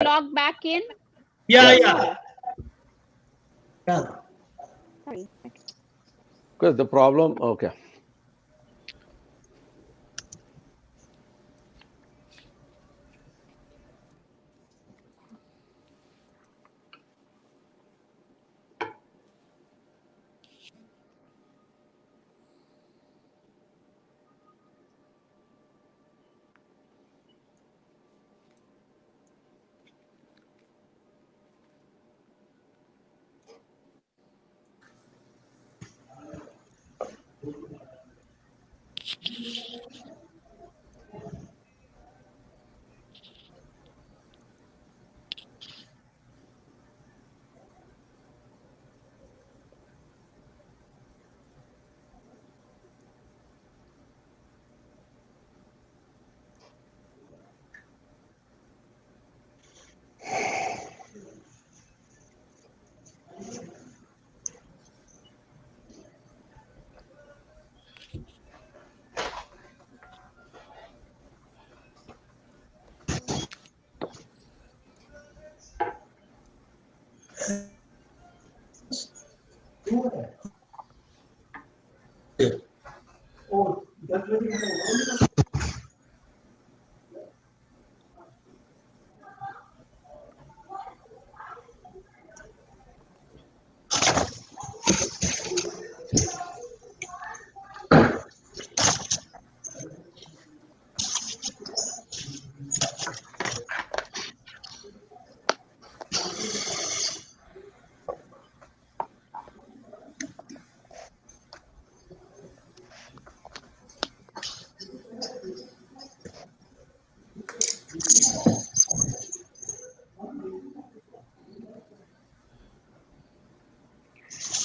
log back in? Yeah. Sorry. Because the problem, okay.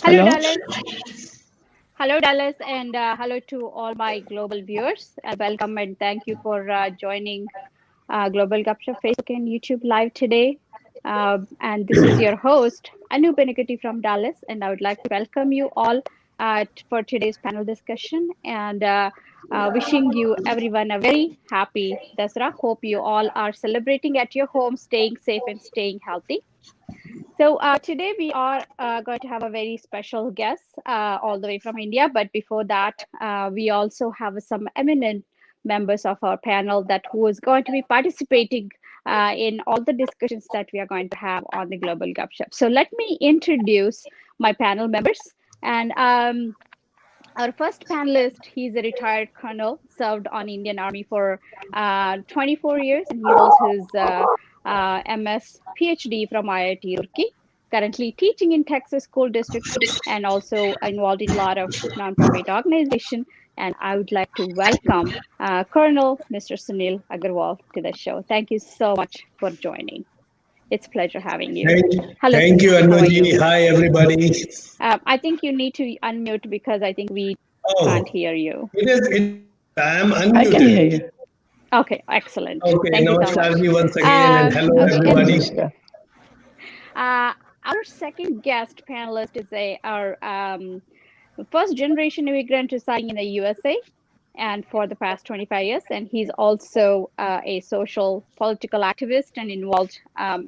Hello, Dallas. Hello, Dallas, and hello to all my global viewers. Welcome and thank you for joining Global Gupshup Facebook and YouTube Live today. And this is your host, Anu Benikati from Dallas, and I would like to welcome you all for today's panel discussion and wishing you everyone a very happy Dasra. Hope you all are celebrating at your home, staying safe and staying healthy. So today we are going to have a very special guest all the way from India. But before that, we also have some eminent members of our panel that who is going to be participating in all the discussions that we are going to have on the Global Gupshup. So let me introduce my panel members. And our first panelist, he's a retired colonel, served on Indian Army for 24 years, and he holds his MS PhD from IIT Roorkee, currently teaching in Texas school districts and also involved in a lot of nonprofit organization. And I would like to welcome Colonel Mr. Sunil Agarwal to the show. Thank you so much for joining. It's a pleasure having you. Hello, Thank you, Sunil. How are Anuji. you? Hi, everybody. I think you need to unmute because I think we can't Oh, hear you. I am I can hear unmuted. you. Okay, excellent. Okay, Thank you so much. namaskar ji once again, and hello, Okay, everybody. Namaskar. our second guest panelist is our first generation immigrant residing in the USA and for the past 25 years. And he's also a social political activist and involved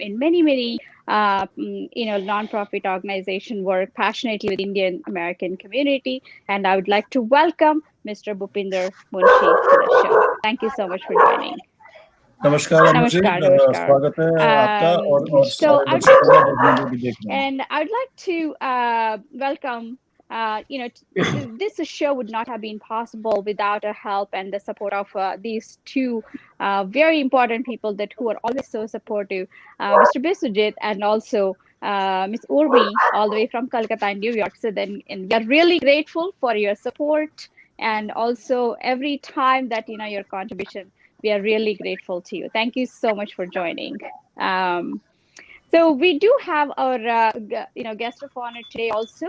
in many, nonprofit organization work passionately with Indian American community. And I would like to welcome Mr. Bhupinder Munshi to the show. Thank you so much for joining. नमस्कार Anuji Namaskar. स्वागत है आपका और So सारे I'd दर्शकों का like जितने लोग भी देख to, रहे हैं and I would like to welcome, this show would not have been possible without the help and the support of these two very important people that who are always so supportive, Mr. Bisujit and also Miss Urmi, all the way from Calcutta and New York. So then, and we are really grateful for your support and also every time that your contribution. We are really grateful to you. Thank you so much for joining. So we do have our guest of honor today also,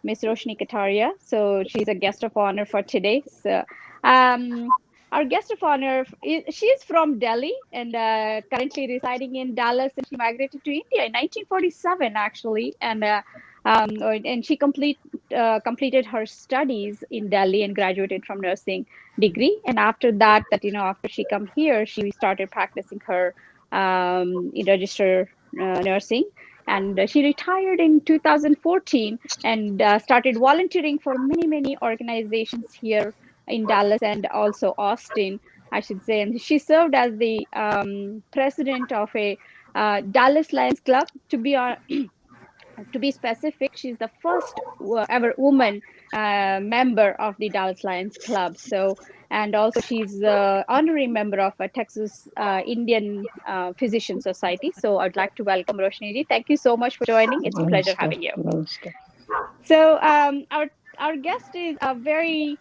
Miss Roshni Kataria. So she's a guest of honor for today. So our guest of honor, she's from Delhi and currently residing in Dallas, and she migrated to India in 1947 actually, and she completed her studies in Delhi and graduated from nursing degree. And after that, after she come here, she started practicing her registered nursing. And she retired in 2014 and started volunteering for many, many organizations here in Dallas and also Austin, I should say. And she served as the president of a Dallas Lions Club. To be specific, she's the first ever woman member of the Dallas Lions Club. So, and also she's honorary member of a Texas Indian Physician Society. So, I'd like to welcome Roshni ji. Thank you so much for joining. It's a pleasure Namaskar. having you. Namaskar. So our guest is a very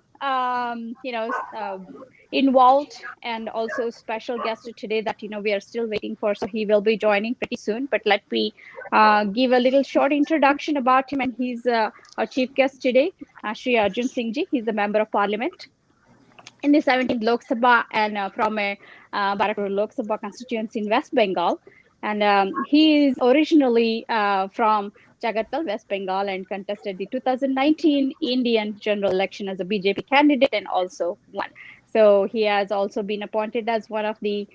involved and also special guest today that we are still waiting for. So he will be joining pretty soon. But let me give a little short introduction about him. And he's our chief guest today, Shri Arjun Singh ji. He's a member of Parliament in the 17th Lok Sabha and from a Barakpur Lok Sabha constituency in West Bengal. And he is originally from Jagatal, West Bengal, and contested the 2019 Indian general election as a BJP candidate and also won. So he has also been appointed as one of the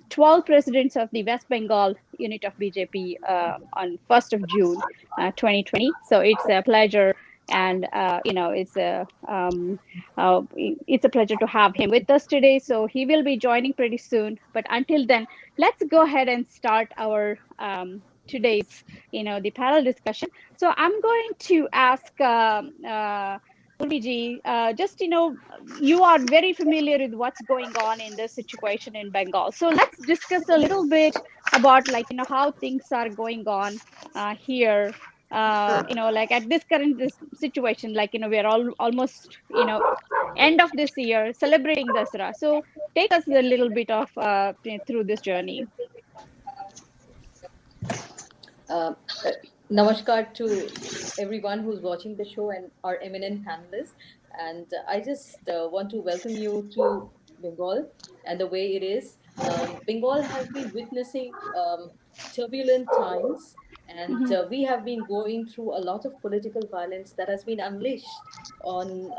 12 presidents of the West Bengal unit of BJP on 1st of June 2020. So it's a pleasure, and it's a pleasure to have him with us today. So he will be joining pretty soon. But until then, let's go ahead and start our today's the panel discussion. So I'm going to ask Urmiji, just you are very familiar with what's going on in this situation in Bengal. So let's discuss a little bit about how things are going on here. Like at this current this situation, we are all almost end of this year celebrating Dasara. So take us a little bit of through this journey. Uh, uh, Namaskar to everyone who's watching the show and our eminent panelists. And I just want to welcome you to Bengal and the way it is. Bengal has been witnessing turbulent times, and Hmm. we have been going through a lot of political violence that has been unleashed on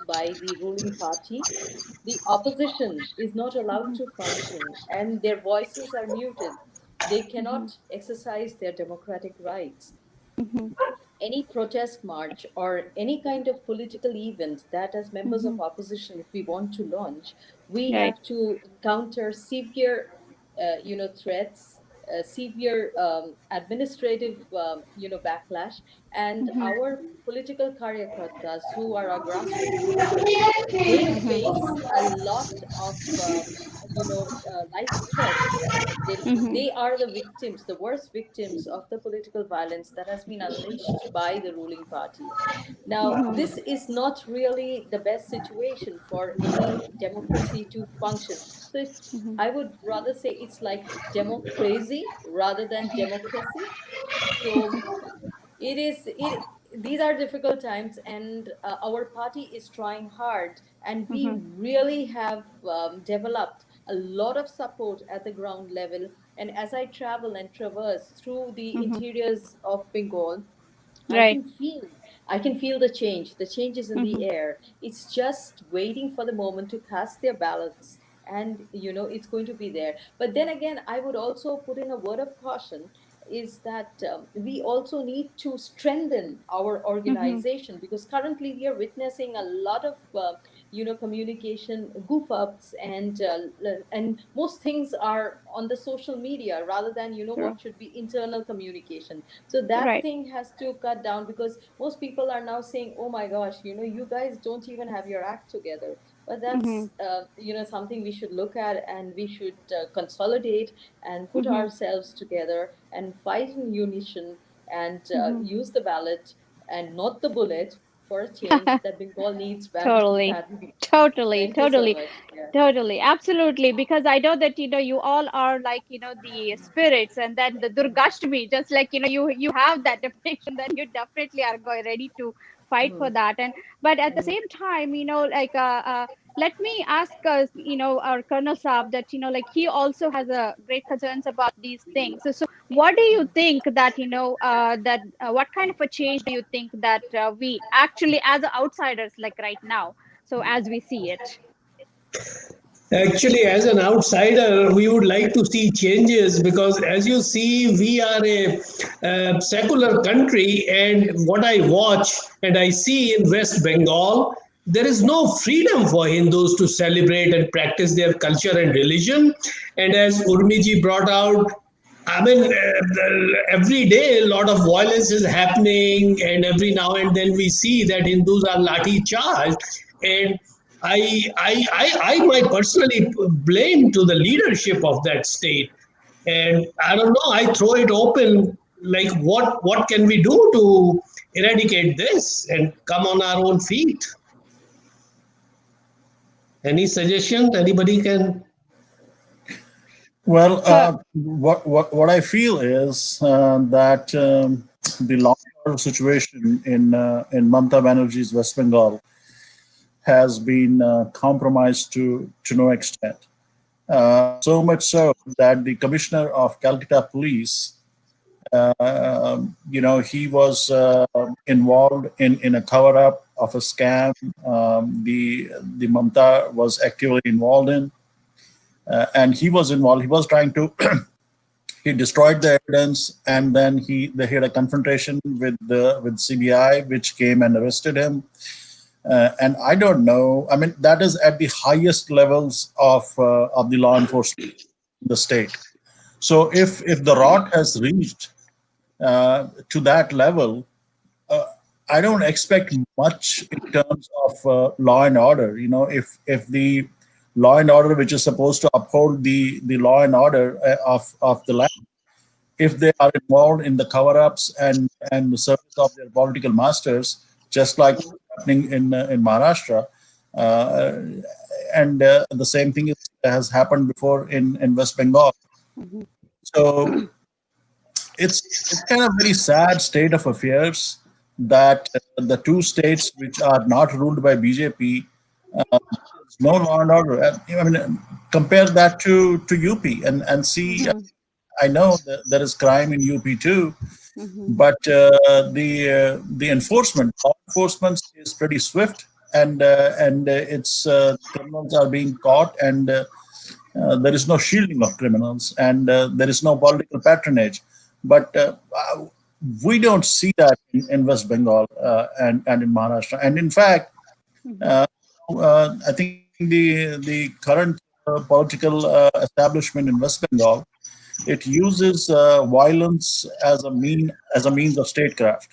by the ruling party. The opposition is not allowed Hmm. to function, and their voices are muted. They Hmm. cannot exercise their democratic rights. Hmm. Any protest march or any kind of political event that as members Hmm. of opposition, if we want to launch, we Right. have to encounter severe threats, severe administrative backlash, and Hmm. our political karyakartas who are our grassroots workers, they face a lot of life threats. they, Hmm. they are the victims, the worst victims of the political violence that has been unleashed by the ruling party. Now, Hmm. this is not really the best situation for any democracy to function. So Hmm. I would rather say it's like democracy rather than democracy. So it these are difficult times, and our party is trying hard, and we Hmm. really have developed a lot of support at the ground level. And as I travel and traverse through the Hmm. interiors of Bengal, I Right. can feel I can feel the change. The change is in Hmm. the air. It's just waiting for the moment to cast their ballots, and it's going to be there. But then again, I would also put in a word of caution, is that we also need to strengthen our Hmm. organization, because currently we are witnessing a lot of communication goof ups, and most things are on the social media rather than True. what should be internal communication. So that Right. thing has to cut down, because most people are now saying, oh my gosh, you guys don't even have your act together. But Hmm. that's something we should look at, and we should consolidate and put Hmm. ourselves together and fight in unison, and Hmm. use the ballot and not the bullet for a change that Bengal needs badly, Totally. badly. Totally, Thank you so totally, much. Yeah. totally, absolutely. Because I know that you all are like the spirits, and then the Durgashtami, just like you have that depiction, then you definitely are going ready to fight for Mhm. that. And but at the Mhm. same time, like let me ask us, our Colonel Saab, that like he also has a great concerns about these things. So what do you think that what kind of a change do you think that we actually as outsiders like right now, so as we see it? Actually, as an outsider, we would like to see changes because, as you see, we are a secular country, and what I watch and I see in West Bengal, there is no freedom for Hindus to celebrate and practice their culture and religion. And as Urmiji brought out, I mean, every day a lot of violence is happening, and every now and then we see that Hindus are lathi charged. And I might personally blame to the leadership of that state. And I don't know, I throw it open like what can we do to eradicate this and come on our own feet? Any suggestions? Anybody can? Well, So, what I feel is that the law and order situation in Mamata Banerjee's West Bengal has been compromised to no extent. So much so that the commissioner of Calcutta Police, he was involved in a cover up of a scam. The Mamata was actively involved in, and he was involved. He was trying to. He destroyed the evidence, and then they had a confrontation with CBI, which came and arrested him. And I don't know. I mean, that is at the highest levels of the law enforcement in the state. So if the rot has reached to that level, I don't expect much in terms of law and order. You know, if the law and order, which is supposed to uphold the law and order of the land, if they are involved in the cover-ups and the service of their political masters, just like happening in Maharashtra, uh, and the same thing has happened before in West Bengal. mhm. So it's kind of very sad state of affairs that the two states which are not ruled by BJP, there's no law and order. I mean, compare that to UP and see. Mhm, I know that there is crime in UP too, mhm. but the enforcement, law enforcement is pretty swift, and it's criminals are being caught, and there is no shielding of criminals, and there is no political patronage. But we don't see that in West Bengal and in Maharashtra. And in fact, Mhm. uh, I think the current political establishment in West Bengal, it uses violence as a means of statecraft.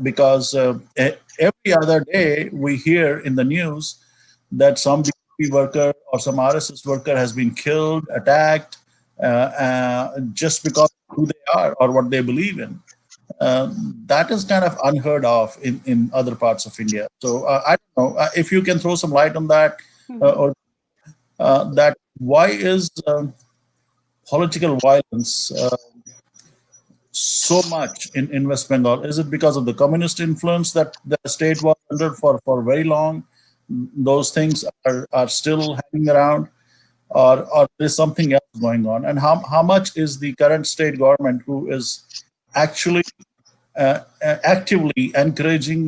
Because every other day we hear in the news that some BJP worker or some RSS worker has been killed, attacked, just because of who they are or what they believe in. That is kind of unheard of in other parts of India. So I don't know if you can throw some light on that, Mhm. or that why is political violence so much in West Bengal? Is it because of the communist influence that the state was under for very long? Those things are still hanging around, or there's something else going on? And how much is the current state government who is actually actively encouraging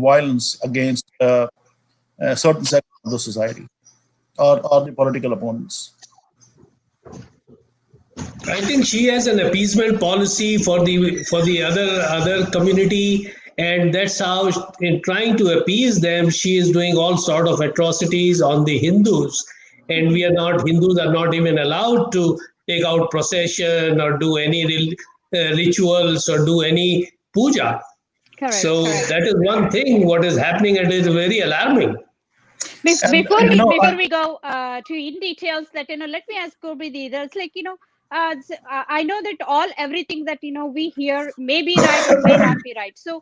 violence against certain sections of the society or the political opponents? I think she has an appeasement policy for the other community, and that's how, in trying to appease them, she is doing all sort of atrocities on the Hindus. And we are not Hindus are not even allowed to take out procession or do any rituals or do any puja. Correct, So correct. that is one thing. What is happening, and it is very alarming. And Before we go to in details, that let me ask Gurpreet. There's like I know that everything that we hear may be right or may not be right. So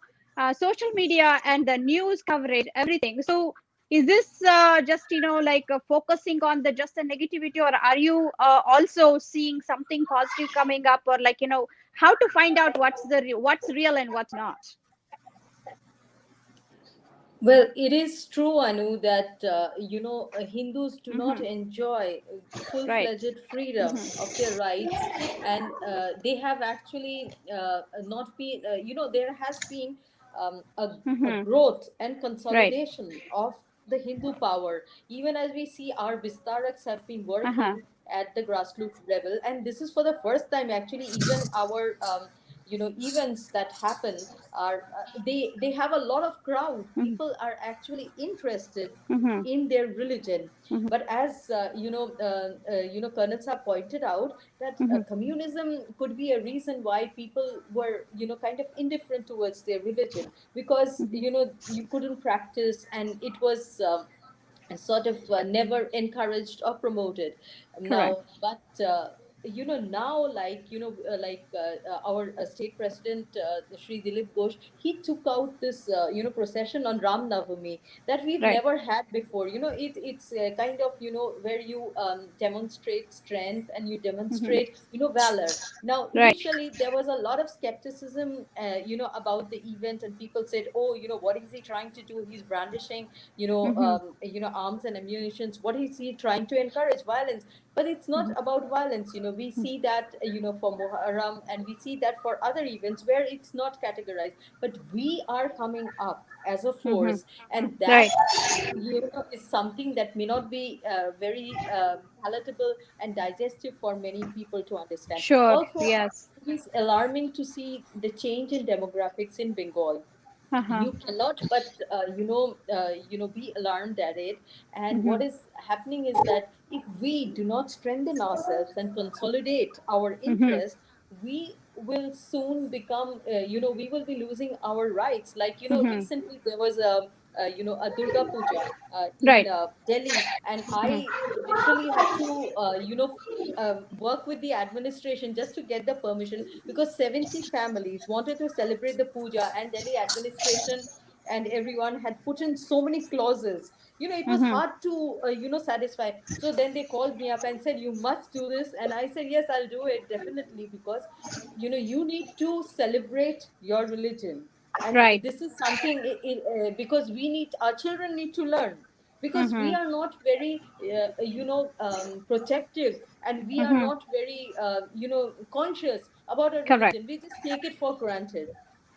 social media and the news coverage, everything. So is this just like focusing on the just the negativity, or are you also seeing something positive coming up, or like how to find out what's real and what's not? Well, it is true, Anu, that Hindus do not Hmm. enjoy Right. full-fledged freedom Hmm. of their rights, and they have actually not been. There has been a Hmm. growth and Right. consolidation of the Hindu power. Even as we see, our Vistaraks have been working at the grassroots level, and this is for the first time actually. Even our events that happen are they have a lot of crowd. Mhm. People are actually interested Mhm. in their religion. Mhm. But as Colonel Saab pointed out, that Mhm. communism could be a reason why people were kind of indifferent towards their religion, because Mhm. you couldn't practice, and it was sort of never encouraged or promoted. Correct. Now, but now, like our state president, Shri Dilip Ghosh, he took out this procession on Ram Navami that we've Right. never had before. It's kind of where you demonstrate strength and you Mhm. demonstrate valor. Now, Right. initially there was a lot of skepticism about the event, and people said, oh, what is he trying to do? He's brandishing Mhm. arms and ammunitions. What is he trying to encourage? Violence. But it's not Mhm. about violence. We see that for Muharram, and we see that for other events where it's not categorized. But we are coming up as a Mhm. force, and that Right. is something that may not be very palatable and digestive for many people to understand. Sure. Also, Yes. it is alarming to see the change in demographics in Bengal. Uh-huh. You cannot but be alarmed at it. And what Mhm. is happening is that if we do not strengthen ourselves and consolidate our Mhm. interest, we will soon become we will be losing our rights. Like Mhm. recently there was a Durga Puja in Right. Delhi, and Mhm. I literally had to work with the administration just to get the permission, because 70 families wanted to celebrate the puja, and Delhi administration and everyone had put in so many clauses. It was Mhm. hard to satisfy. So then they called me up and said, you must do this. And I said, yes, I'll do it definitely, because you need to celebrate your religion. And Right. this is something because we need, our children need to learn, because we Mhm. are not very protective, and we are Mhm. not very conscious about our Correct. religion. We just take it for granted.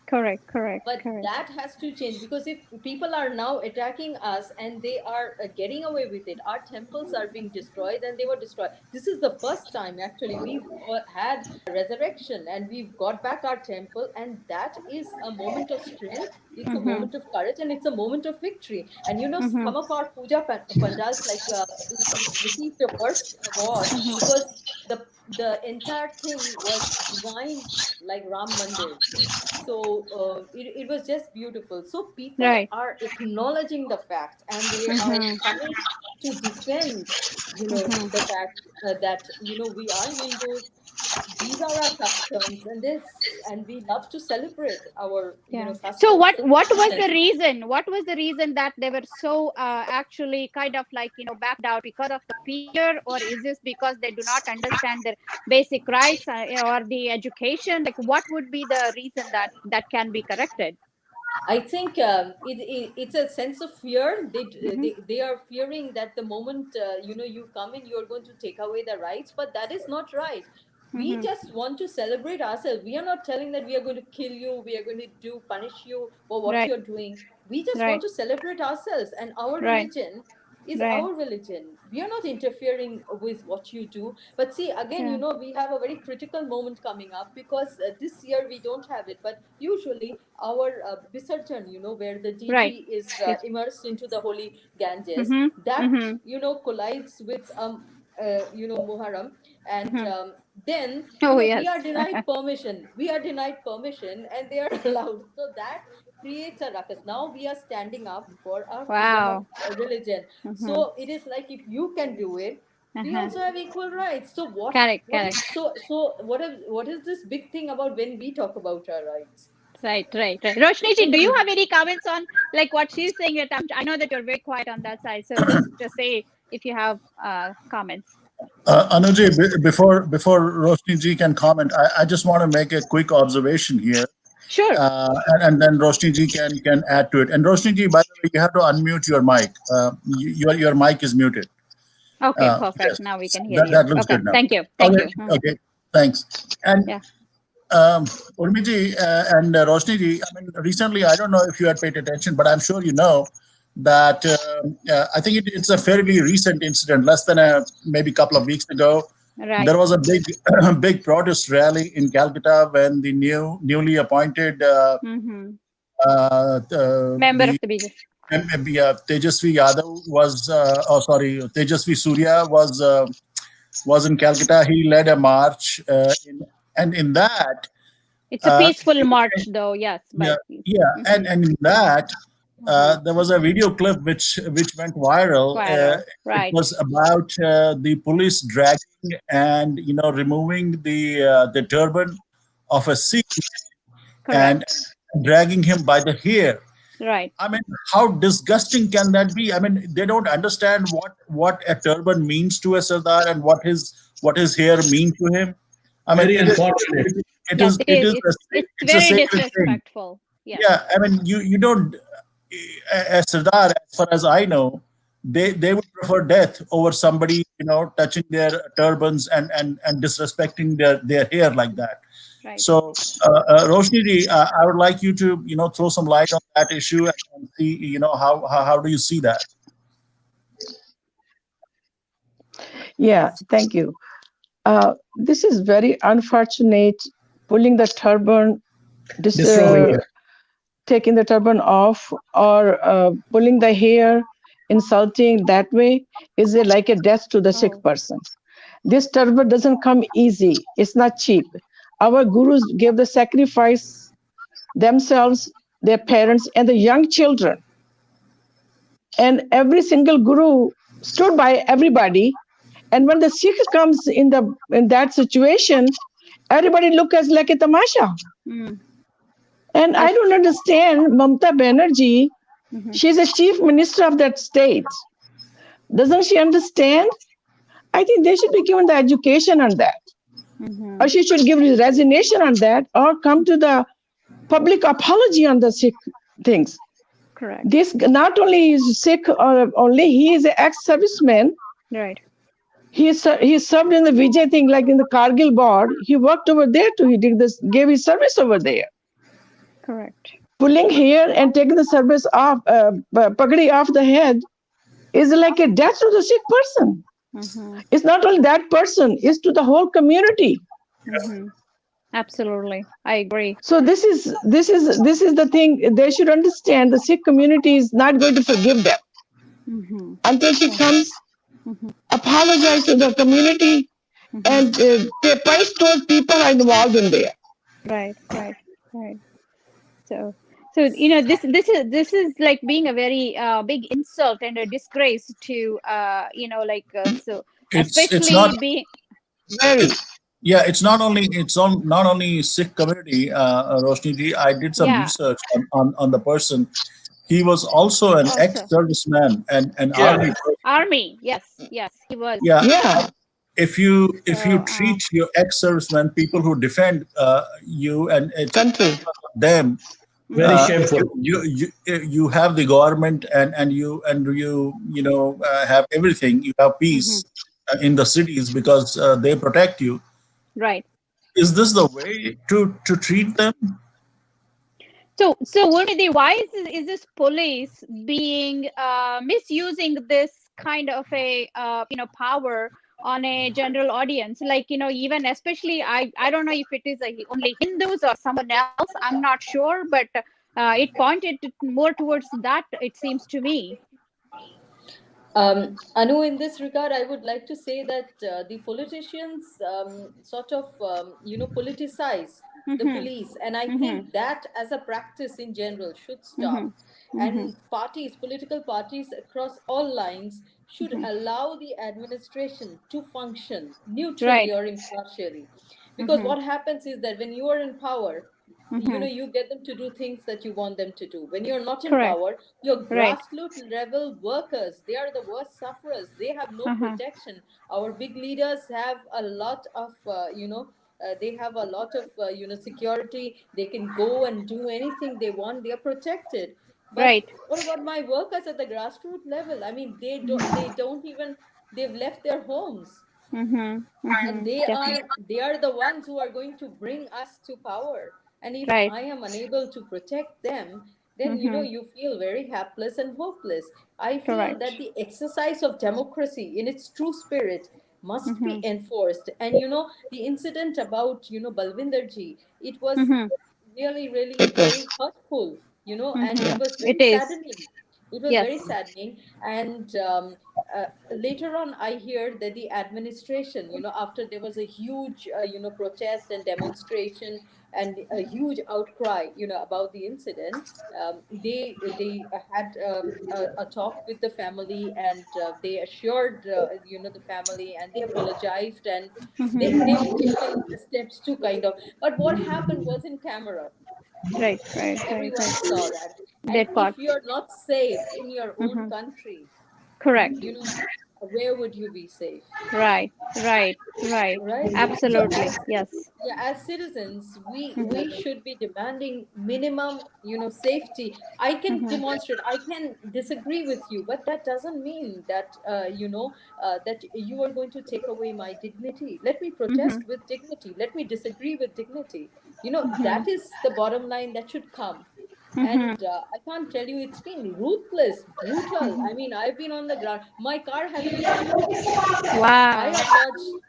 Correct. Correct. But Correct. that has to change, because if people are now attacking us and they are getting away with it, our temples are being destroyed, and they were destroyed. This is the first time actually we've had resurrection, and we've got back our temple, and that is a moment of strength. It's a Mhm. moment of courage, and it's a moment of victory. And Mhm. some of our puja pandals, like it received a first award, Mhm. because the entire thing was designed like Ram Mandir. So it was just beautiful. So people Right. are acknowledging the fact, and they are Mhm. coming to defend Mhm. the fact that we are Hindus, these are our customs, and this, and we love to celebrate our Yeah. So customs. what was the reason? What was the reason that they were so actually kind of like backed out because of the fear, or is this because they do not understand their basic rights or the education? Like, what would be the reason that can be corrected? I think it's a sense of fear. Mm-hmm. They are fearing that the moment you come in, you're going to take away the rights, but that is not right. We Mm-hmm. just want to celebrate ourselves. We are not telling that we are going to kill you, we are going to punish you for what Right. you're doing. We just want Right. to celebrate ourselves, and our Right. religion is Right. our religion. We are not interfering with what you do. But see, again, Yeah. we have a very critical moment coming up, because this year we don't have it. But usually our Visarjan, where the Right. deity is Yes. immersed into the holy Ganges, Mm-hmm. that Mm-hmm. collides with Muharram, and Mm-hmm. then Oh we yes. are denied permission. We are denied permission, and they are allowed. So that creates a ruckus. Now we are standing up for our freedom of Wow. religion. Mm-hmm. So it is like, if you can do it, we Uh-huh. also have equal rights. So Correct. what Correct. is what is this big thing about when we talk about our rights? Right, right, right. Roshni ji, do you have any comments on like what she's saying? That I know that you're very quiet on that side, so just say if you have comments. Anuji, before Roshni ji can comment, I just want to make a quick observation here, Sure. and then Roshni ji can add to it. And Roshni ji, by the way, you have to unmute your mic. Your mic is muted. Okay, Yes, perfect. Now we can hear that, you. that looks Okay, good now. thank you. Thank Okay, you. okay, thanks. And Yeah. Urmi ji and Roshni ji, I mean, recently, I don't know if you had paid attention, but I'm sure you know, that I think it's a fairly recent incident, less than a maybe couple of weeks ago. Right. There was a big big protest rally in Calcutta when the newly appointed Member the of the BJP. Tejasvi Yadav was Tejasvi Surya was in Calcutta. He led a march, and in that, It's a peaceful march, though. Yes, yeah, but yeah, and in that, there was a video clip which went viral. viral. It Right. was about the police dragging and removing the turban of a Sikh and Correct. dragging him by the hair. Right. I mean, how disgusting can that be? I mean, they don't understand what a turban means to a Sardar and what his hair mean to him. I mean, Very unfortunate. Yes, it is. It's it's a very sacred thing. disrespectful. Yes. Yeah, I mean, you don't a Sardar, as far as I know, they would prefer death over somebody touching their turbans and disrespecting their hair like that. Right. So, Roshni ji, I would like you to throw some light on that issue and see how do you see that? Yeah, thank you. This is very unfortunate. Pulling the turban, Destroying it. taking the turban off, or pulling the hair, insulting that way is like a death to the Sikh person. This turban doesn't come easy. It's not cheap. Our gurus gave the sacrifice themselves, their parents, and the young children. And every single guru stood by everybody. And when the Sikh comes in that situation, everybody look as like a tamasha. And I don't understand Mamata Banerjee. She's a chief minister of that state. Doesn't she understand? I think they should be given the education on that. Or she should give resignation on that, or come to the public apology on the Sikh things. Correct. This not only is Sikh, or only he is an ex-serviceman. Right. He served in the Vijay thing, like in the Kargil board. He worked over there too. He did this, gave his service over there. Correct. Pulling hair and taking the service off, pagadi off the head, is like a death to the Sikh person. It's not only that person; it's to the whole community. Absolutely, I agree. So this is the thing. They should understand. The Sikh community is not going to forgive them until she comes, apologize to the community, and the price told people are involved in there. Right. So this is like being a very big insult and a disgrace to so It's especially not being Very. Yeah, it's not only Sikh community, Roshni ji. I did some research on the person. He was also an ex-serviceman and an army person. Army. Yes, he was. Yeah. If you treat your ex-servicemen, people who defend you and Country. them, Very shameful. you have the government and you have everything. You have peace in the cities because they protect you. Right. Is this the way to treat them? So why is this police being misusing this kind of a power on a general audience? Like even especially I don't know if it is only Hindus or someone else. I'm not sure, but it pointed more towards that. It seems to me. Anu, in this regard, I would like to say that the politicians sort of, politicize the police. And I think that as a practice in general should stop. And political parties across all lines should allow the administration to function neutrally or impartially. Because what happens is that when you are in power, you get them to do things that you want them to do. When you're not in power, your grassroots level workers, they are the worst sufferers. They have no protection. Our big leaders have a lot of they have a lot of security. They can go and do anything they want. They are protected. But what about my workers at the grassroots level? I mean, they don't even, they've left their homes. And they are the ones who are going to bring us to power. And if I am unable to protect them, then you feel very helpless and hopeless. I feel Correct. that the exercise of democracy in its true spirit must be Mm-hmm. enforced. And the incident about Balwinder ji, it was Mm-hmm. really, really It very was. hurtful, and Mm-hmm. it Yeah. was It very is. saddening. It was very Yes. saddening. And later on, I hear that the administration, after there was a huge, protest and demonstration and a huge outcry, about the incident, they had a talk with the family, and they assured, the family, and they apologized, and Mm-hmm. they've taken steps to kind of. But what happened was in camera. Right, right, right, Everyone right. saw that. And That part. if you're not safe in your own Mm-hmm. country, Correct. you know, where would you be safe? Right, right, right. Right? So Absolutely. as Yes. yeah, as citizens, we Mm-hmm. should be demanding minimum, safety. I can Mm-hmm. demonstrate, I can disagree with you, but that doesn't mean that that you are going to take away my dignity. Let me Mm-hmm. protest with dignity. Let me disagree with dignity. Mm-hmm. That is the bottom line that should come. Mm-hmm. And I can't tell you, it's been ruthless, brutal. Mm-hmm. I mean, I've been on the ground. My car has been vandalized. I Wow. have lodged,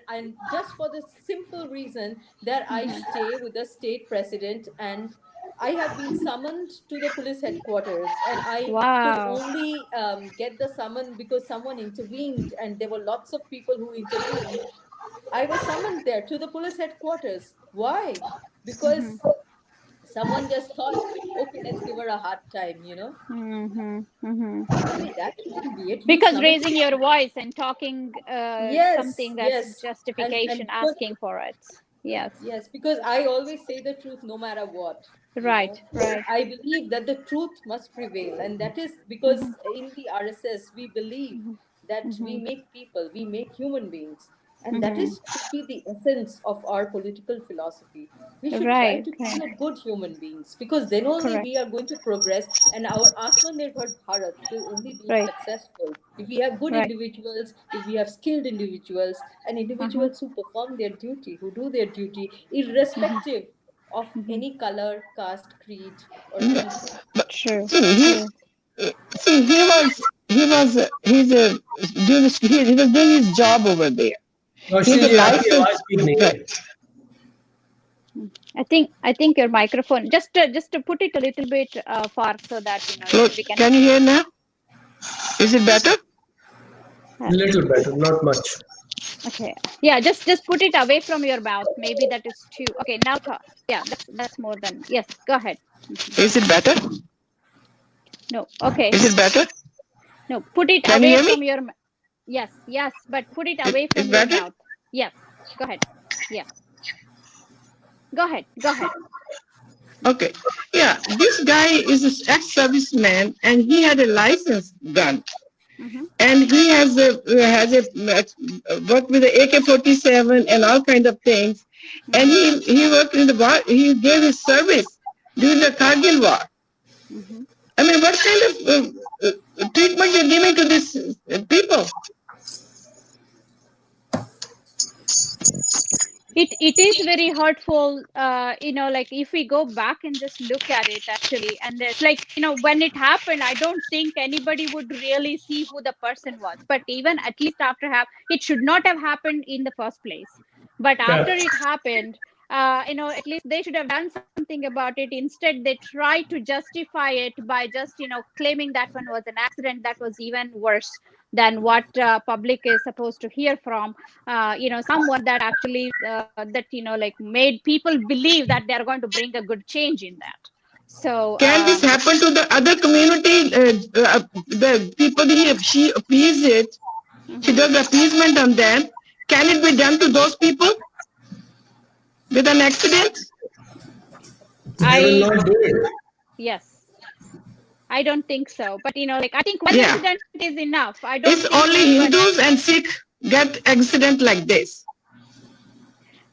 and just for the simple reason that I Mm-hmm. stay with the state president, and I have been summoned to the police headquarters, and I could Wow. only get the summon because someone intervened, and there were lots of people who intervened. I was summoned there to the police headquarters. Why? Mm-hmm. Because someone just thought, okay, let's give her a hard time. Mm-hmm. Mm-hmm. I mean, that shouldn't be it. You Because summon. raising your voice and talking Yes, something that's yes, and justification, because asking for it. Yes. yes, because I always say the truth no matter what. Right, right. I believe that the truth must prevail, and that is Mm-hmm. because in the RSS we believe that we Mm-hmm. make people, we make human beings, and that Mm-hmm. is should be the essence of our political philosophy. We should try Right, to right. create good human beings, because then only Correct. we are going to progress, and our Atmanirbhar Bharat will only be Right, successful if we have good right. individuals, if we have skilled individuals, and Uh-huh. individuals who perform their duty, who do their duty, irrespective of Mm-hmm. any color, caste, creed, or country. True, See, true. see, he was doing his job over there. Roshni He's a जी आपकी licensed, आवाज ठीक नहीं right. है. I think your microphone just to put it a little bit far so that Look, we can. can you hear now? Is it better? Little better, not much. Okay. Yeah, just put it away from your mouth. Maybe that is too. Okay, now talk. Yeah, that's more than. Yes, go ahead. Is it better? No. Okay. Is it better? No, put it Can you away hear from me? your. Yes, yes, but put it away It's from your better? mouth. Yes. Go ahead. Yeah. Go ahead. Go ahead. Okay. Yeah, this guy is an ex-serviceman and he had a license gun. Mm-hmm. And he worked with the AK-47 and all kind of things. And he worked in the war. He gave his service during the Kargil war. Mm-hmm. I mean, what kind of treatment you're giving to these people? It is very hurtful, like if we go back and just look at it actually, and it's like, when it happened, I don't think anybody would really see who the person was. But even at least after it should not have happened in the first place. But Yeah. after it happened, at least they should have done something about it. Instead, they try to justify it by just, claiming that one was an accident. That was even worse than what public is supposed to hear from someone that actually that like made people believe that they are going to bring a good change in that. So Can this happen to the other community? The people she appease it, she does appeasement on them. Can it be done to those people with an accident? They will I not do it. yes, I don't think so. But I think one Yeah. incident is enough. I It's don't think only even Hindus and Sikh get accident like this.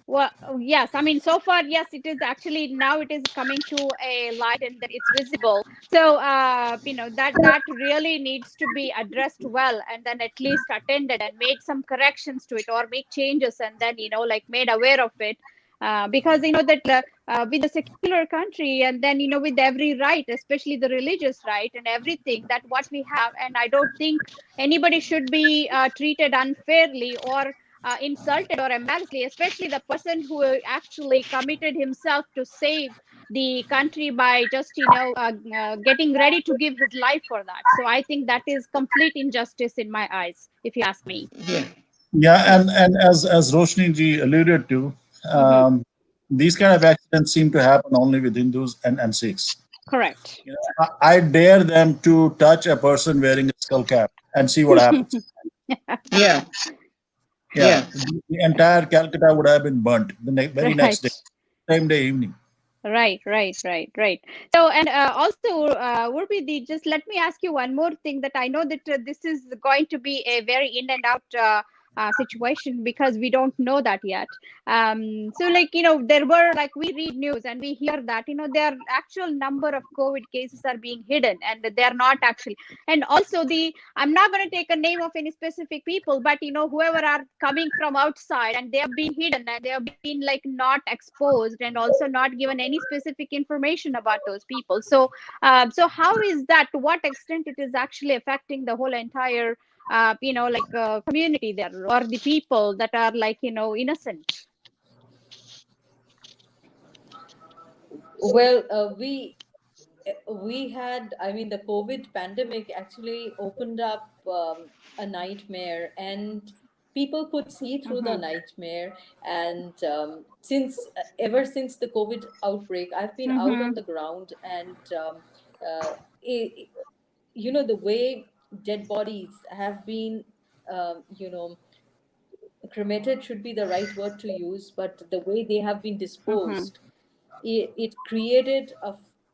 well, yes, I mean, so far, yes, it is actually now it is coming to a light and that it's visible. So, that really needs to be addressed well, and then at least attended and made some corrections to it or make changes, and then like made aware of it. Because that with a secular country, and then with every right, especially the religious right and everything that what we have. And I don't think anybody should be treated unfairly or insulted or embarrassingly, especially the person who actually committed himself to save the country by just getting ready to give his life for that. So I think that is complete injustice in my eyes, if you ask me. Yeah. Yeah, and as Roshni ji alluded to, Hmm. these kind of accidents seem to happen only with Hindus and Sikhs. Correct. You know, I dare them to touch a person wearing a skull cap and see what happens. Yeah. Yeah, Yeah. the entire Calcutta would have been burnt the very next day, Right. same day evening. Right. So, and also, Urbi, just let me ask you one more thing, that I know that this is going to be a very in and out situation, because we don't know that yet. So, like, there were, like, we read news and we hear that, their actual number of COVID cases are being hidden, and they are not actually. And also, I'm not going to take a name of any specific people, but, whoever are coming from outside, and they have been hidden, and they have been, like, not exposed, and also not given any specific information about those people. So how is that, to what extent it is actually affecting the whole entire community there, or the people that are, like, innocent? Well, we had, I mean, the COVID pandemic actually opened up a nightmare, and people could see through the Mm-hmm. nightmare. And since ever since the COVID outbreak, I've been out Mm-hmm. on the ground, and uh, it, the way dead bodies have been, you know, cremated should be the right word to use, but the way they have been Mm-hmm. disposed, it created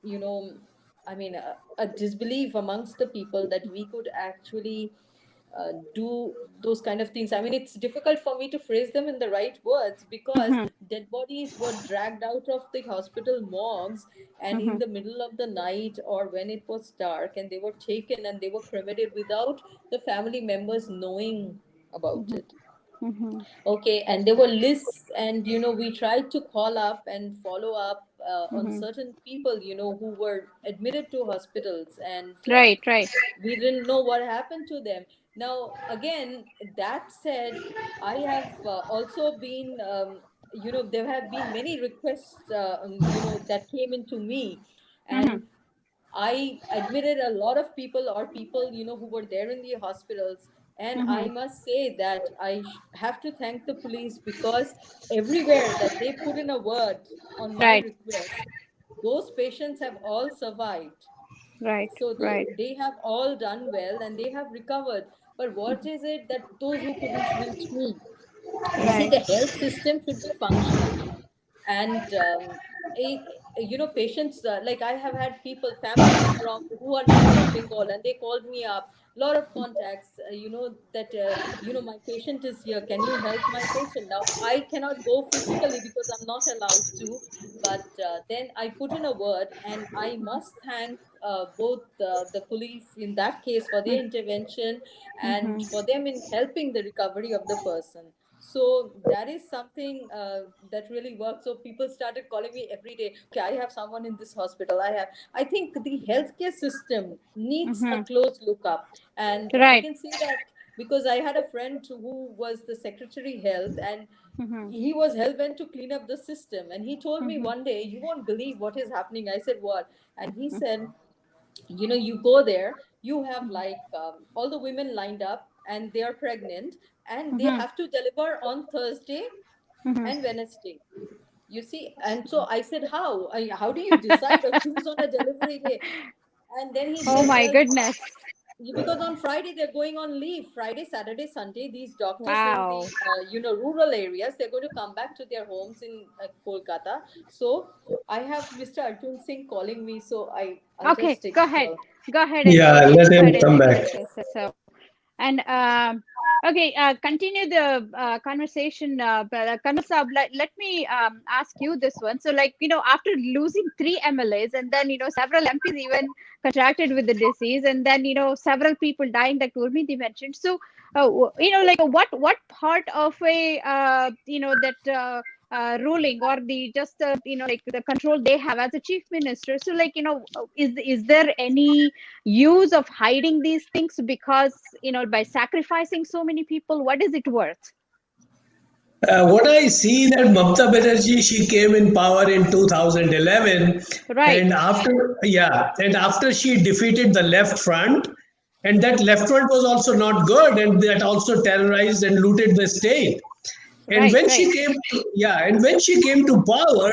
you know I mean, a disbelief amongst the people that we could actually do those kind of things. I mean, it's difficult for me to phrase them in the right words, because Mm-hmm. dead bodies were dragged out of the hospital morgues, and in Mm-hmm. the middle of the night or when it was dark, and they were taken and they were cremated without the family members knowing about Mm-hmm. it. Mm-hmm. Okay, and there were lists, and we tried to call up and follow up on Mm-hmm. certain people, who were admitted to hospitals, and Right. we didn't know what happened to them. Now, again, that said, I have also been, there have been many requests, that came into me, Mm-hmm. and I admitted a lot of people, or people, who were there in the hospitals. And Mm-hmm. I must say that have to thank the police, because everywhere that they put in a word on my Right. request, those patients have all survived. Right. So Right. they have all done well and they have recovered. But what is it that those who couldn't reach me? You see, Right. the health system should be functional, and patients, like, I have had people, families who are not from Bengal, and they called me up, lot of contacts, that my patient is here, can you help my patient? Now, I cannot go physically because I'm not allowed to, but then I put in a word, and I must thank both the police in that case for their intervention, and Mm-hmm. for them in helping the recovery of the person. So that is something that really works. So people started calling me every day. Okay, I have someone in this hospital. I think the healthcare system needs a Mm-hmm. close look up, and I Right. can say that because I had a friend who was the secretary health, and Mm-hmm. he was hell bent to clean up the system. And he told me Mm-hmm. one day, "You won't believe what is happening." I said, "What?" And he said, you go there, you have like all the women lined up, and they are pregnant, and they Mm-hmm. have to deliver on Thursday Mm-hmm. and Wednesday. You see, and so I said, how do you decide or choose on a delivery day? And then he Oh said, my well, goodness. because on Friday they're going on leave. Friday, Saturday, Sunday, these doctors in the Wow. rural areas, they're going to come back to their homes in Kolkata. So I have Mr. Arjun Singh calling me, so I'll Okay, just take go the ahead. call. Go ahead and Yeah, take it. let Go him ahead and come take back. it. So, and okay, continue the conversation. Kanal Saab, let me ask you this one. So, like, after losing three MLAs, and then, several MPs even contracted with the disease, and then, several people dying, like Urmiti mentioned. So, like, what part of a, that ruling, or the just like the control they have as a chief minister. So like, is there any use of hiding these things, because by sacrificing so many people, what is it worth? What I see that Mamata Banerjee, she came in power in 2011, Right, and after she defeated the left front, and that left front was also not good, and that also terrorized and looted the state. And right, when right. she came, and when she came to power,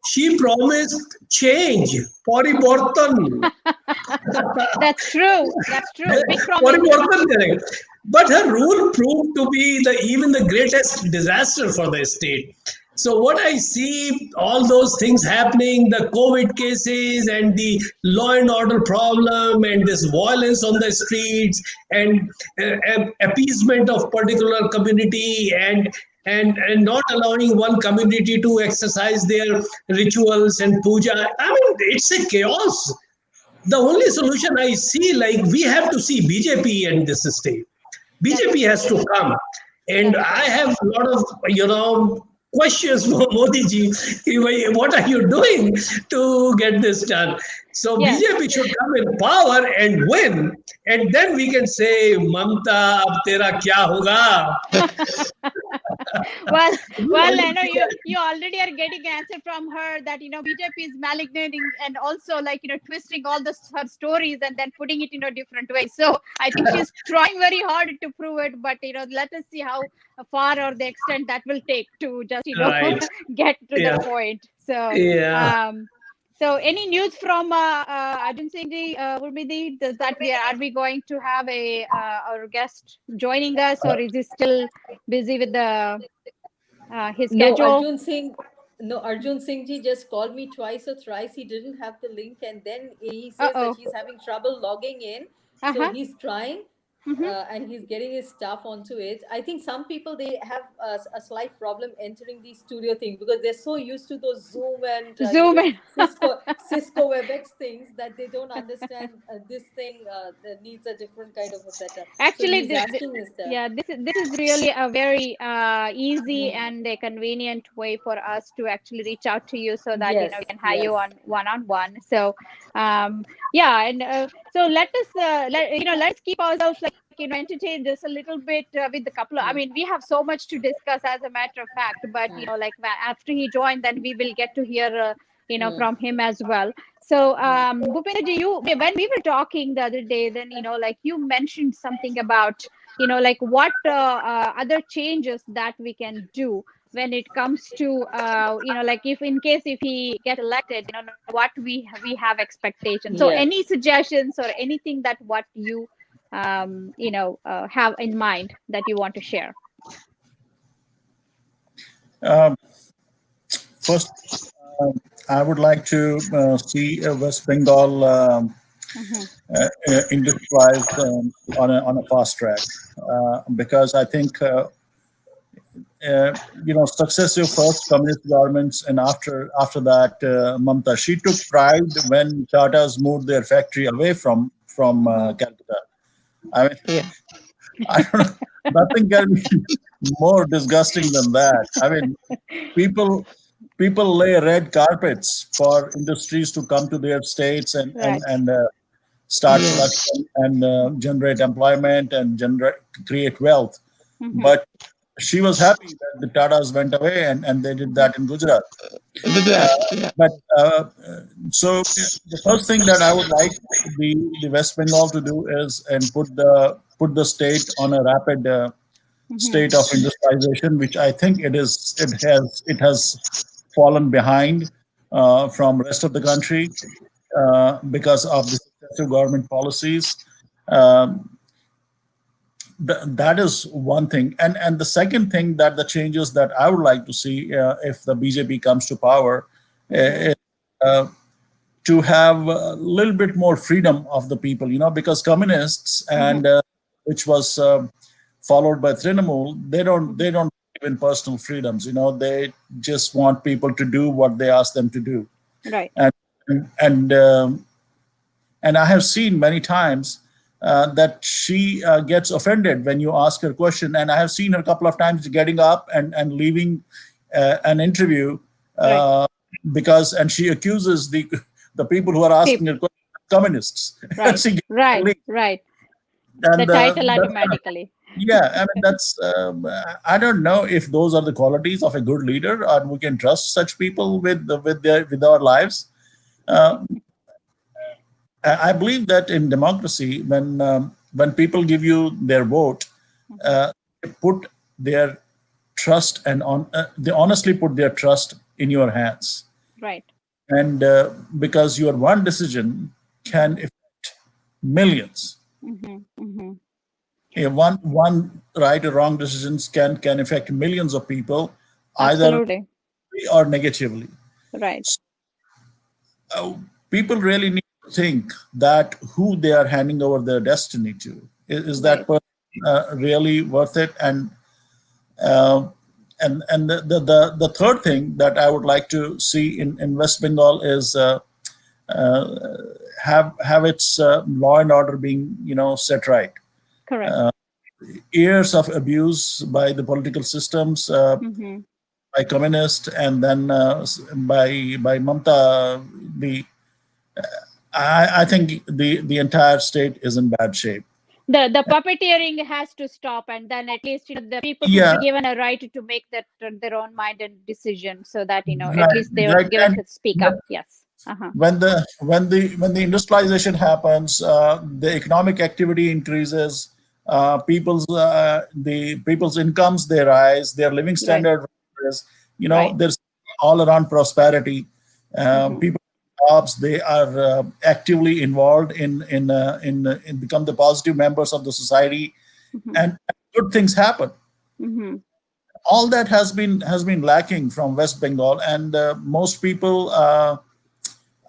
she promised change, paribortan. That's true. That's true. Big promises. Paribortan करेंगे. But her rule proved to be even the greatest disaster for the state. So what I see, all those things happening, the COVID cases and the law and order problem and this violence on the streets and appeasement of particular community and not allowing one community to exercise their rituals and puja. I mean, it's a chaos. The only solution I see, like we have to see BJP in this state. That's BJP has to come. And that's I right. have a lot of, questions for Modi ji. What are you doing to get this done? So Yes. BJP should come in power and win. And then we can say, Mamta, ab tera kya hoga? well, I know you already are getting answer from her that BJP is malignant, and also like twisting all her stories and then putting it in a different way. So I think she's trying very hard to prove it, but let us see how far or the extent that will take to just Right. get to the Yeah. point. So Yeah. so any news from Arjun Singh ji, Urmidi, does that are we going to have our guest joining us, or is he still busy with the his No, schedule? Arjun Singh. No, Arjun Singh ji just called me twice or thrice. He didn't have the link, and then he says that Uh-oh. he's having trouble logging in. So Uh-huh. he's trying, Mm-hmm. and he's getting his stuff onto it. I think some people, they have a slight problem entering the studio thing because they're so used to those Zoom and Zoom in. Cisco WebEx things that they don't understand this thing that needs a different kind of a setup. So Actually, he's asking his stuff. yeah, this is really a very easy and a convenient way for us to actually reach out to you, so that Yes, we can have yes. you on one-on-one. So yeah, and so let us let's keep ourselves like entertained just a little bit with the couple of, I mean, we have so much to discuss, as a matter of fact, but like after he joined, then we will get to hear from him as well. So, Bhupendra ji, when we were talking the other day, then like you mentioned something about like what other changes that we can do when it comes to like if in case if he get elected, what we have expectations. So, Yeah. any suggestions or anything that what you have in mind that you want to share? First, I would like to see West Bengal industrialized on a fast track because I think successive first communist governments and after that Mamta, she took pride when Tatas moved their factory away from Calcutta. I mean, I don't know, nothing can be more disgusting than that. I mean, people lay red carpets for industries to come to their states and Right. start production and generate employment and create wealth. Mhm. But she was happy that the Tatas went away and they did that in Gujarat. But so the first thing that I would like the West Bengal to do is and put the state on a rapid state of industrialization, which I think it has fallen behind from rest of the country because of the successive government policies. That is one thing, and the second thing that the changes that I would like to see if the BJP comes to power is to have a little bit more freedom of the people, because communists and which was followed by Trinamool, they don't believe in personal freedoms. They just want people to do what they ask them to do. Right. And I have seen many times that she gets offended when you ask her a question, and I have seen her a couple of times getting up and leaving an interview and she accuses the people who are asking her questions communists. Right, She gets right, right. and the title automatically. yeah, I mean that's I don't know if those are the qualities of a good leader, or we can trust such people with our lives. I believe that in democracy, when people give you their vote, they put their trust they honestly put their trust in your hands, Right. and because your one decision can affect millions. One right or wrong decisions can affect millions of people, either Absolutely. or negatively. Right. People really need to think that who they are handing over their destiny to. Is that Right. person really worth it? And the third thing that I would like to see in West Bengal is have its law and order being set right. Correct. Years of abuse by the political systems, by communists, and then by Mamta. I think the entire state is in bad shape. The puppeteering has to stop, and then at least the people Yeah, should be given a right to make that their own mind and decision, so that right, at least they are right. given And to speak up. Yes. Uh-huh. when the industrialization happens, the economic activity increases, the people's incomes they rise, their living Right. standard rises. Right. There's all around prosperity. People jobs, they are actively involved in become the positive members of the society, and good things happen. All that has been lacking from West Bengal, and most people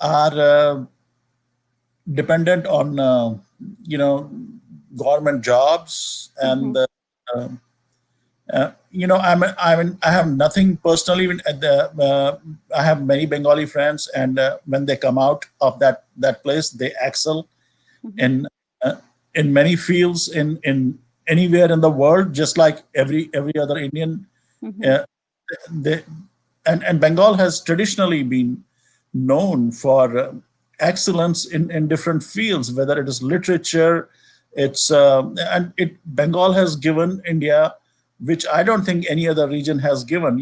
are dependent on government jobs, and I have nothing personally. I have many Bengali friends, and when they come out of that place, they excel in uh, in many fields in anywhere in the world, just like every other Indian. Uh, they, and Bengal has traditionally been known for excellence in different fields, whether it is literature, and Bengal has given India, which I don't think any other region has given.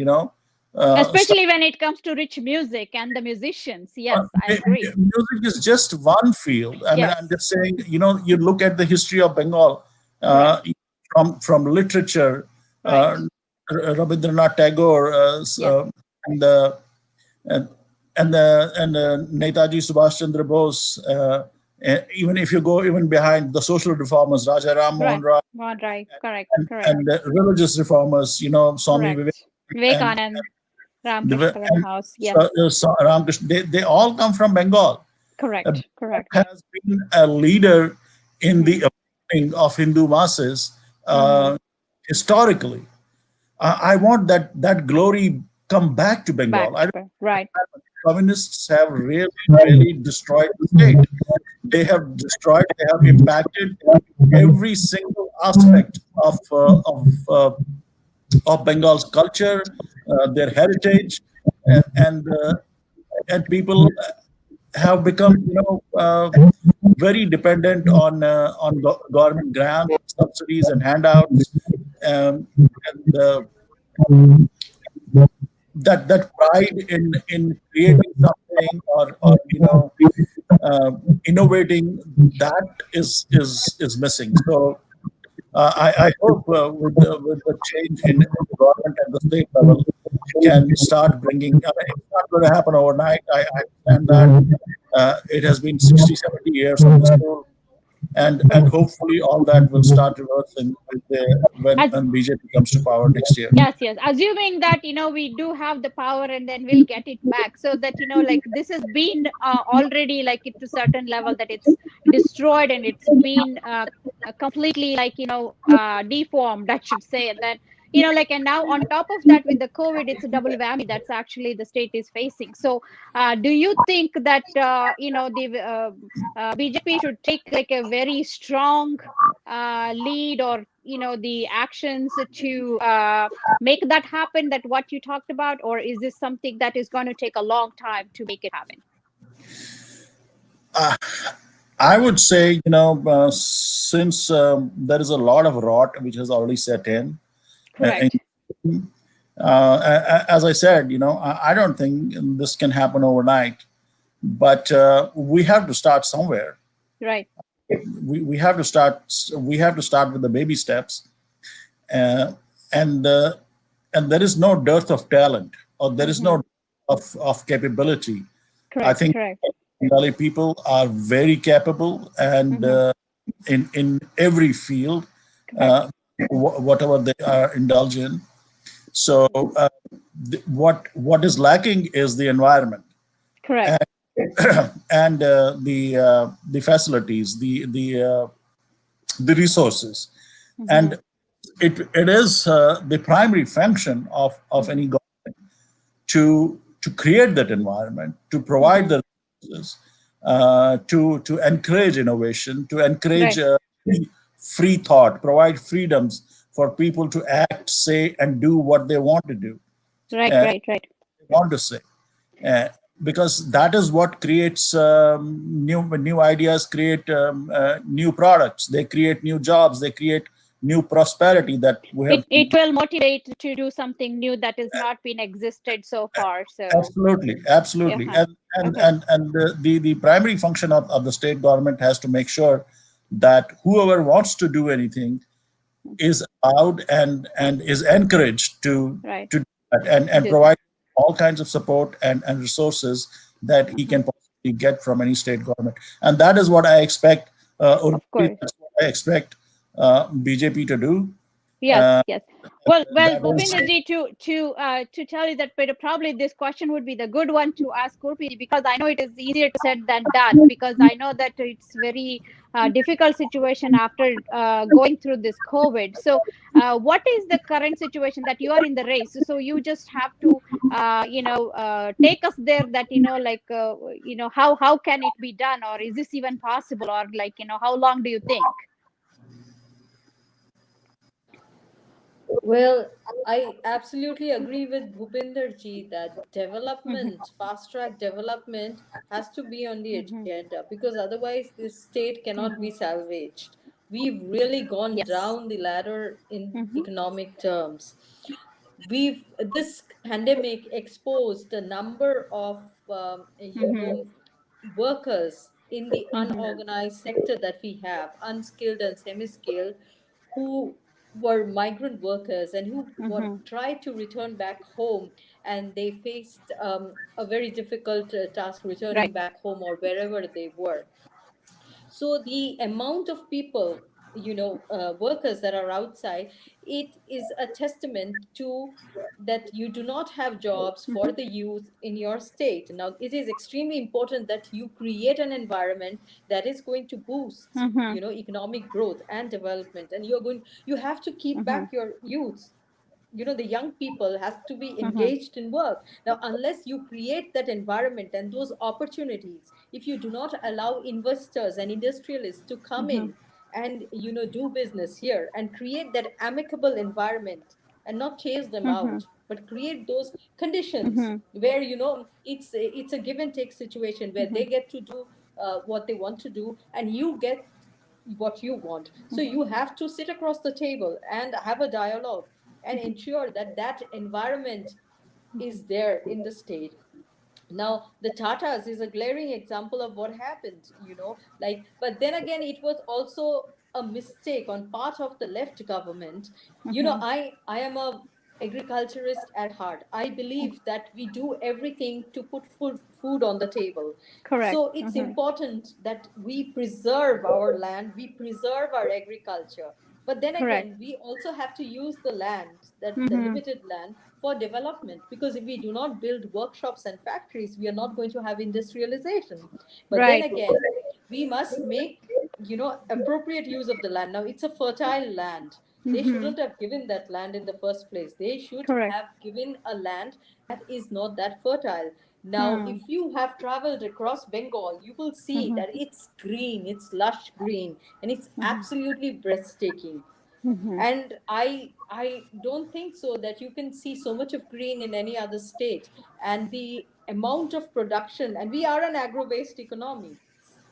Especially when it comes to rich music and the musicians. Yes, I agree. Music is just one field. I mean, Yes. I'm just saying. You look at the history of Bengal, Right. from literature, Right. Rabindranath Tagore, Yes. and the and Netaji Subhash Chandra Bose. Even if you go even behind the social reformers, Raja Ram Mohan Right. Rai, Right. Correct. and, Correct. and the religious reformers, Swami Correct. Vivekanand, Vivekanand, Ramakrishna and House. Yes. Ramakrishna, they all come from Bengal. Correct. Correct. Has been a leader in the uplifting of Hindu masses historically. I want that glory come back to Bengal. Back. Right. Communists have really destroyed the state. They have destroyed. They have impacted every single aspect of Bengal's culture, their heritage, and people have become very dependent on government grants, subsidies, and handouts, and that pride in creating something, or innovating, that is missing. So I hope with the change in the government at the state level can start bringing. I mean, it's not going to happen overnight. I understand that it has been 60, 70 years of this rule, and hopefully all that will start reversing when BJP comes to power next year. Yes, yes. Assuming that we do have the power, and then we'll get it back, so that like this has been already like to a certain level that it's destroyed, and it's been completely deformed, I should say. That and now on top of that, with the COVID, it's a double whammy that's actually the state is facing. So do you think that the BJP should take like a very strong lead, or the actions to make that happen, that what you talked about, or is this something that is going to take a long time to make it happen? I would say, since there is a lot of rot which has already set in, and, Correct. as I said, I don't think this can happen overnight, but we have to start somewhere. Right. We have to start. We have to start with the baby steps, uh, and and there is no dearth of talent, or there is no of capability. I Correct. think Correct. Bengali people are very capable, and in every field, Correct. whatever they are indulged in. So what is lacking is the environment Correct. and the facilities, the resources, and it is the primary function of any government to create that environment, to provide the resources, to encourage innovation, to encourage Right. free thought, provide freedoms for people to act, say, and do what they want to do, Right. uh, Right. Right. want to say. Uh, because that is what creates new ideas, create new products, they create new jobs, they create new prosperity that we have. It will motivate to do something new that has not been existed so far. So Absolutely, yeah. absolutely, Okay. and the primary function of the state government has to make sure that whoever wants to do anything is allowed and is encouraged Right. to do that, and Do that. provide all kinds of support and resources that he can possibly get from any state government, and that is what I expect. Or Of course. that's what I expect BJP to do. Yes, Uh, yes. Well, that is Bhupinderji, to tell you that, but probably this question would be the good one to ask Gurpreet, because I know it is easier to said than done, because I know that it's very difficult situation after going through this COVID. So, what is the current situation that you are in the race? So you just have to, take us there. That how can it be done, or is this even possible, or how long do you think? Well, I absolutely agree with Bhupinder ji that Hmm. development, fast track development has to be on the Hmm. agenda, because otherwise this state cannot be Hmm. salvaged. We've really gone Yes. down the ladder in Hmm. economic terms. We've This pandemic exposed a number of Hmm. workers in the Hmm. unorganized sector that we have, unskilled and semi-skilled, who were migrant workers and who were Hmm. tried to return back home, and they faced a very difficult task returning Right. back home or wherever they were. So the amount of people, workers that are outside, it is a testament to that you do not have jobs for Hmm. the youth in your state. Now it is extremely important that you create an environment that is going to boost, Hmm. economic growth and development, and you have to keep Hmm. back your youth. The young people has to be Hmm. engaged in work. Now unless you create that environment and those opportunities, if you do not allow investors and industrialists to come Hmm. in and do business here and create that amicable environment, and not chase them Hmm. out, but create those conditions Hmm. where it's a give and take situation, where Hmm. they get to do what they want to do, and you get what you want. So you have to sit across the table and have a dialogue and ensure that that environment is there in the state. Now the Tatas is a glaring example of what happened, but then again it was also a mistake on part of the left government. Hmm. I am a agriculturist at heart. I believe that we do everything to put food on the table. Correct. So it's Hmm. important that we preserve our land, we preserve our agriculture. But then Correct. again, we also have to use the land, that the Hmm. limited land, for development. Because if we do not build workshops and factories, we are not going to have industrialization. But then Right. again, we must make appropriate use of the land. Now it's a fertile land. They Hmm. shouldn't have given that land in the first place. They should Correct. have given a land that is not that fertile. Now, Hmm. if you have traveled across Bengal, you will see Hmm. that it's green, it's lush green, and it's Hmm. absolutely breathtaking. Mm-hmm. And I don't think so that you can see so much of green in any other state. And the amount of production, and we are an agro-based economy.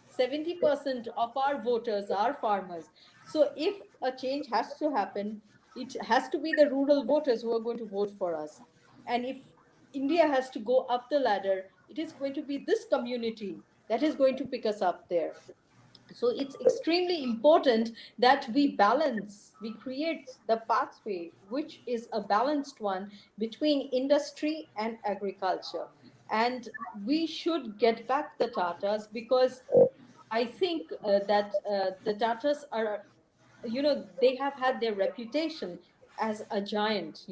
70% of our voters are farmers. So if a change has to happen, it has to be the rural voters who are going to vote for us. And if India has to go up the ladder, it is going to be this community that is going to pick us up there. So it's extremely important that we create the pathway which is a balanced one between industry and agriculture. And we should get back the Tatas, because I think that the Tatas are, they have had their reputation as a giant,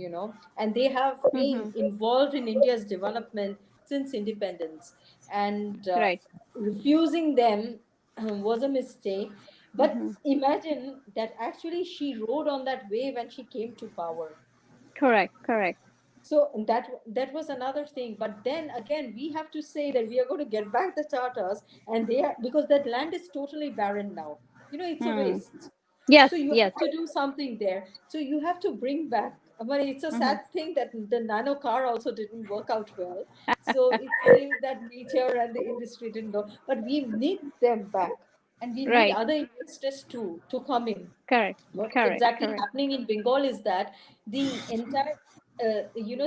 and they have been Mm-hmm. involved in India's development since independence. And Right. refusing them was a mistake. But Mm-hmm. imagine that actually she rode on that wave and she came to power. Correct. Correct. So that was another thing. But then again, we have to say that we are going to get back the Tatars, and they are, because that land is totally barren now. It's a Mm. waste. Yes. So you Yes. have to do something there. So you have to bring back. I mean, it's a Mm-hmm. sad thing that the nano car also didn't work out well. So it seems that nature and the industry didn't go. But we need them back, and we need Right. other investors too to come in. Correct. What is Correct. exactly Correct. happening in Bengal is that the entire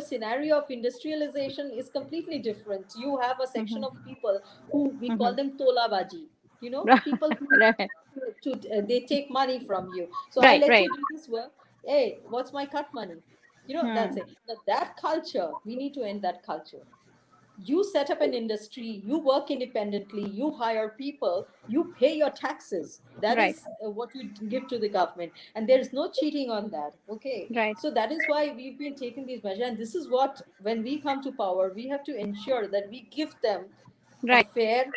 scenario of industrialization is completely different. You have a section Mm-hmm. of people who we call Mm-hmm. them tola baji, people who Right. they take money from you. So I Right. let you Right. do this work. Hey, what's my cut money? That's Hmm. it. Now, that culture, we need to end that culture. You set up an industry, you work independently, you hire people, you pay your taxes. That Right. is what you give to the government, and there's no cheating on that. Okay, Right. so that is why we've been taking these measures, and this is what, when we come to power, we have to ensure that we give them a Right. fair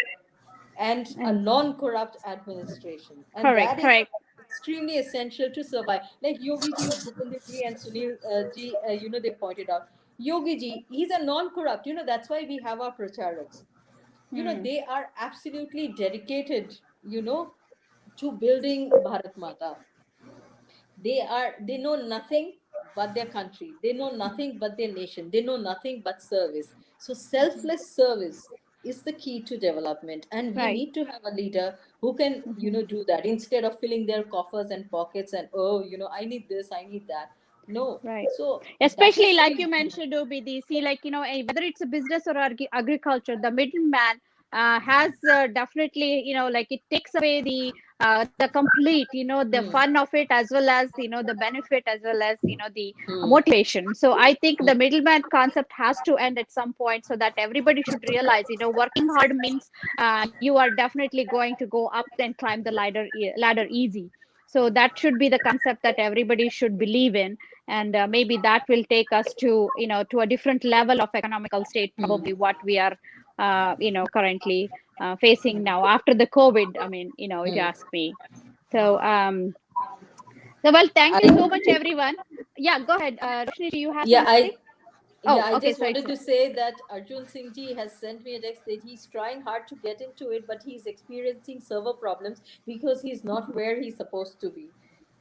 and a And non-corrupt administration, and correct. that is Correct. extremely essential to survive. Like Yogi ji, Bhupender ji, and Sunil ji, they pointed out. Yogi ji, he's a non-corrupt. That's why we have our pracharaks. Hmm. They are absolutely dedicated. To building Bharat Mata. They know nothing but their country. They know nothing but their nation. They know nothing but service. So selfless service is the key to development, and we Right. need to have a leader who can Mm-hmm. do that, instead of filling their coffers and pockets, and oh, I need this, I need that. No. Right. So that Especially is so like you important. mentioned, OBD, see, like, whether it's a business or agriculture, the middleman has definitely, like it takes away the complete, the Hmm. fun of it, as well as, the benefit, as well as, the Hmm. motivation. So I think the middleman concept has to end at some point, so that everybody should realize, working hard means you are definitely going to go up and climb the ladder easy. So that should be the concept that everybody should believe in, and maybe that will take us to to a different level of economical state, Hmm. probably what we are currently facing now after the COVID. I mean, if you Hmm. ask me. So well, thank you I so much, everyone. Yeah, go ahead, Roshni, you have yeah something? I Oh, Yeah, I okay, just sorry, wanted sorry. to say that Arjun Singh ji has sent me a text that he's trying hard to get into it, but he's experiencing server problems because he's not where he's supposed to be.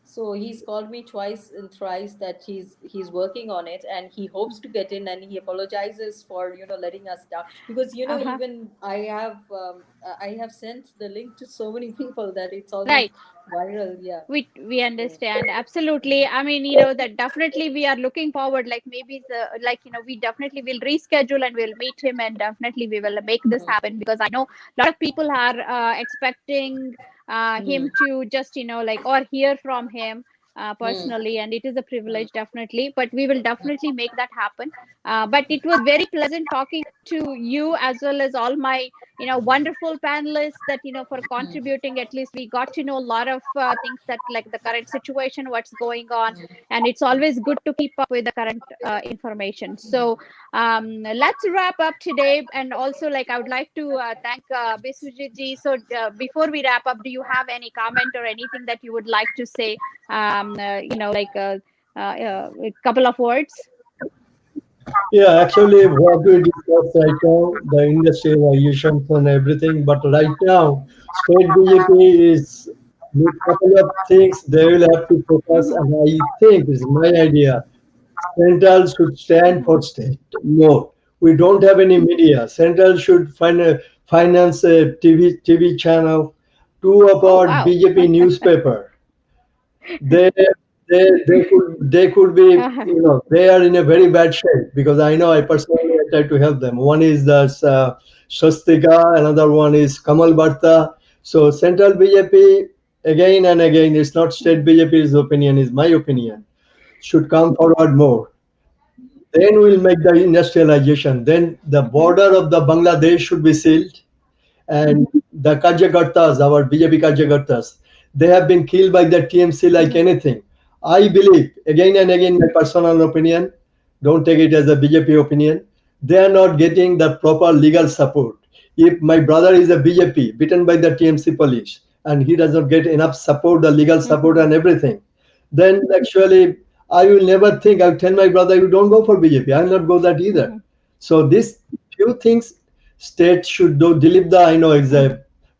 So he's called me twice and thrice that he's working on it, and he hopes to get in, and he apologizes for letting us down, because Uh-huh. even I have sent the link to so many people that it's Right. almost viral. Yeah. We So. understand, absolutely. I mean, that definitely we are looking forward, like maybe the, like, we definitely will reschedule and we'll meet him, and definitely we will make this Mm, happen, because I know a lot of people are expecting mm, him to just like, or hear from him mm, personally, and it is a mm, privilege, definitely, but we will definitely make that happen. But it was very pleasant talking to you, as well as all my wonderful panelists, that for mm, contributing. At least we got to know a lot of things, that like the current situation, what's going on, mm, and it's always good to keep up with the current information. So let's wrap up today. And also, like, I would like to thank Biswajit ji. So before we wrap up, do you have any comment or anything that you would like to say, like a couple of words? Yeah, actually, what we discussed right now, the industrializations and everything, but right now, state BJP is with couple of things they will have to focus, Mhm. and I think it's my idea. Central should stand for state more. We don't have any media. Central should finance a TV channel, two Oh, about wow. BJP newspaper. They they could be, they are in a very bad shape, because I know, I personally I try to help them. One is the Swastika, another one is Kamal Bharta. So central BJP, again and again, it's not state BJP's opinion, is my opinion, should come forward more. Then we'll make the industrialization. Then the Mhm. border of the Bangladesh should be sealed, and the Karjakartas, our BJP Karjakartas, they have been killed by the TMC like Mhm. anything. I believe, again and again, my personal opinion, don't take it as a BJP opinion, they are not getting the proper legal support. If my brother is a BJP, beaten by the TMC police, and he does not get enough support, the legal support Mhm. and everything, then actually I will never think, I'll tell my brother, you don't go for BJP. I'll not go that either. Mhm. So this few things state should do. Dilip Da, I know, is a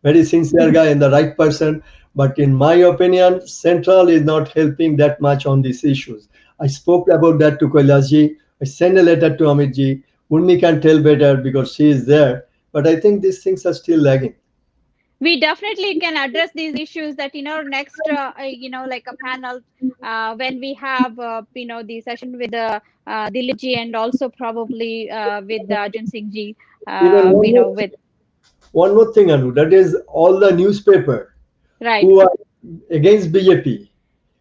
very sincere guy and the right person, but in my opinion, Central is not helping that much on these issues. I spoke about that to Kailasji. I sent a letter to Amitji. Urmi can tell better because she is there, but I think these things are still lagging. We definitely can address these issues that in our next like a panel, when we have the session with Dilip ji, and also probably with Arjun Singh ji, Even with one more thing, Anu, that is all the newspaper right, who are against BJP.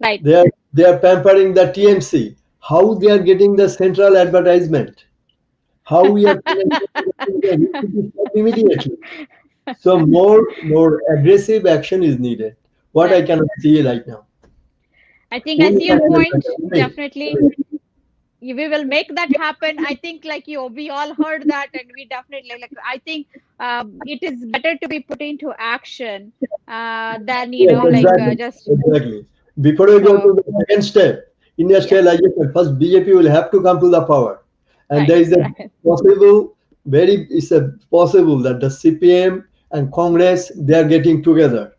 right. They are pampering the TMC. How they are getting the central advertisement? How we are financing them? It should be stopped immediately. So more aggressive action is needed. What I Right. cannot see right now. I think I Who see can your tell point. better? Me. Definitely, we will make that happen. I think, like you, we all heard that, and we definitely like. I think it is better to be put into action than Yes, exactly. just Exactly. Before we go so to the second step, yeah, industrialization, first BJP will have to come to the power. And there right, is a right, possible, it's a possible that the CPM and Congress, they are getting together.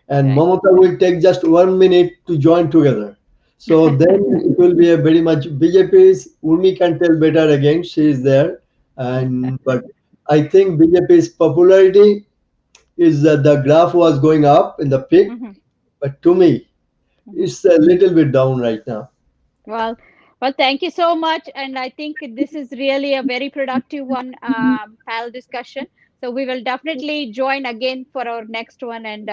And right. Mamata will take just 1 minute to join together. So then it will be a very much BJP's, Urmi can tell better again, she is there. And but I think BJP's popularity is that the graph was going up in the peak, Mhm, but to me, mhm. it's a little bit down right now. Well, well, thank you so much. And I think this is really a very productive one, panel discussion. So we will definitely join again for our next one. And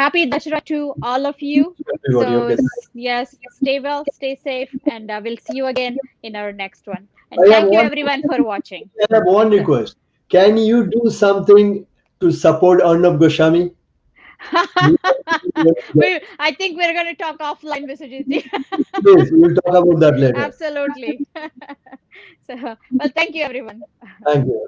happy Dashra to all of you. Everybody, So okay. yes, stay well, stay safe, and we'll see you again in our next one. And I have thank you one, everyone for watching. I have one So request. Can you do something to support Arnab Goswami? I think we're going to talk offline, Mr. GT. Please, we'll talk about that later. Absolutely. So, well, thank you, everyone. Thank you.